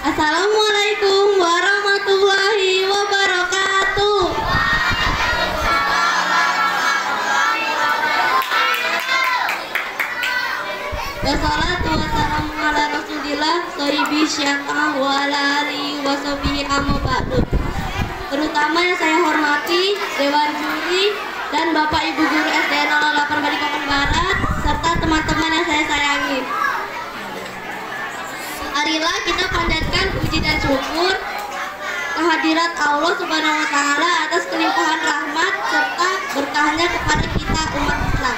Assalamualaikum warahmatullahi wabarakatuh. Wassalatu wassalamu ala rasulillah sohibi syai'ah wa ala alihi wa sahbihi amma ba'du. Terutama yang saya hormati Dewan Juri dan Bapak Ibu Guru SD 08 Balikpapan Barat serta teman-teman yang saya sayangi. Marilah kita panjatkan puji dan syukur kehadirat Allah Subhanahu wa taala atas kelimpahan rahmat serta berkahnya kepada kita umat Islam.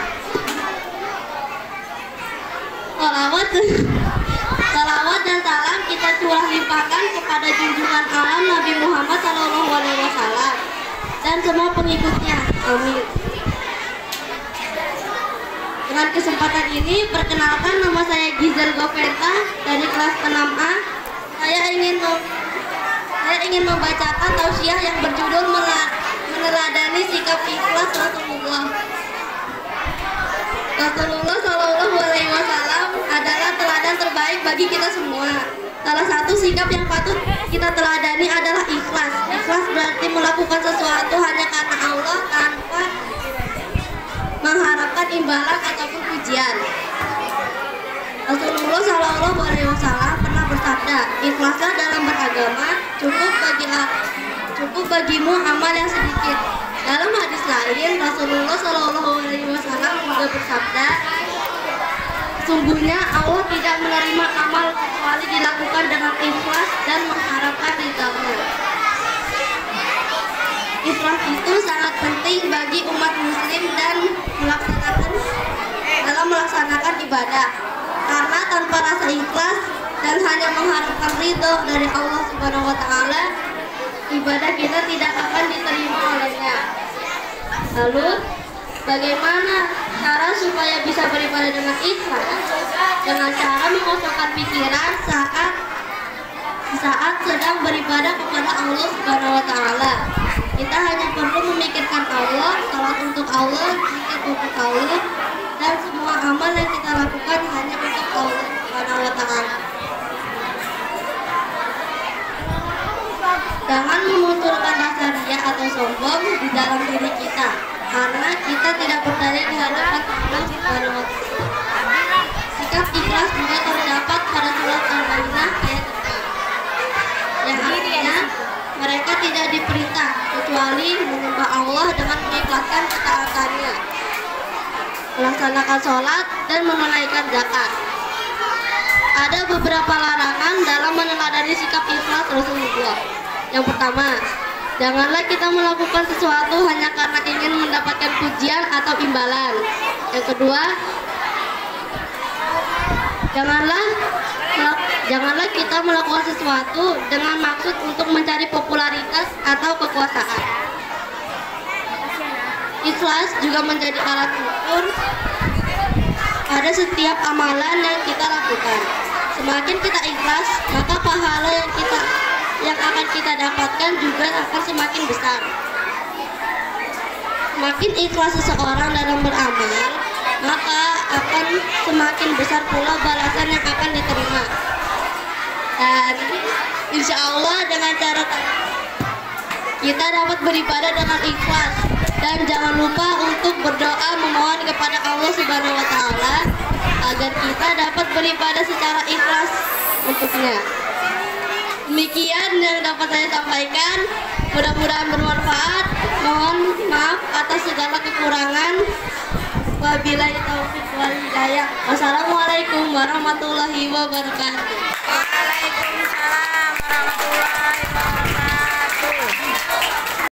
Salawat dan salam kita curah limpahkan kepada junjungan alam Nabi Muhammad SAW dan semua pengikutnya. Amin. Dengan kesempatan ini, perkenalkan nama saya Gizel Goventa dari kelas 6A. Saya ingin membacakan tausiah yang berjudul meneladani sikap ikhlas Rasulullah. Rasulullah Shallallahu Alaihi Wasallam adalah teladan terbaik bagi kita semua. Salah satu sikap yang patut kita teladani adalah ikhlas. Ikhlas berarti melakukan sesuatu hanya karena Allah tanpa mengharapkan imbalan ataupun pujian. Rasulullah Shallallahu Alaihi Wasallam pernah bersabda, ikhlaslah dalam beragama, cukup bagimu amal yang sedikit. Dalam hadis lain, Rasulullah Shallallahu Alaihi Wasallam juga bersabda, sungguhnya Allah tidak menerima amal kecuali dilakukan dengan ikhlas dan mengharapkan ridha-Nya. Ikhlas itu sangat penting bagi umat muslim dan melaksanakan ibadah. Karena tanpa rasa ikhlas dan hanya mengharapkan ridho dari Allah Subhanahu wa taala, ibadah kita tidak akan diterima olehnya. Lalu, bagaimana cara supaya bisa beribadah dengan ikhlas? Dengan cara mengosongkan pikiran saat sedang beribadah kepada Allah Subhanahu wa taala. Kita hanya perlu memikirkan Allah, salat untuk Allah, zikir untuk Allah, dan semua amal yang kita lakukan hanya untuk Allah Subhanahu wa taala. Jangan memunculkan rasa riya atau sombong di dalam diri kita, karena kita tidak berdaya di hadapan Allah Subhanahu wa taala. Sikap ikhlas juga terdapat pada surat Al-Baqarah ayat 4. Yang artinya mereka tidak diperintah kecuali menyembah Allah dengan mengikhlaskan ketaatannya, melaksanakan sholat dan menunaikan zakat. Ada beberapa larangan dalam meneladani sikap ikhlas Rasulullah. Yang pertama, janganlah kita melakukan sesuatu hanya karena ingin mendapatkan pujian atau imbalan. Yang kedua, janganlah kita melakukan sesuatu dengan maksud untuk mencari popularitas atau kekuasaan. Ikhlas juga menjadi alat ukur pada setiap amalan yang kita lakukan. Semakin kita ikhlas, maka pahala yang akan kita dapatkan juga akan semakin besar. Semakin ikhlas seseorang dalam beramal, maka akan semakin besar pula balasan yang akan diterima. Dan insya Allah dengan cara kita dapat beribadah dengan ikhlas. Dan jangan lupa untuk berdoa memohon kepada Allah Subhanahu wa taala agar kita dapat beribadah secara ikhlas untuknya. Demikian yang dapat saya sampaikan. Mudah-mudahan bermanfaat. Mohon maaf atas segala kekurangan. Wabillahi taufiq wal hidayah. Wassalamualaikum warahmatullahi wabarakatuh. Waalaikumsalam warahmatullahi wabarakatuh.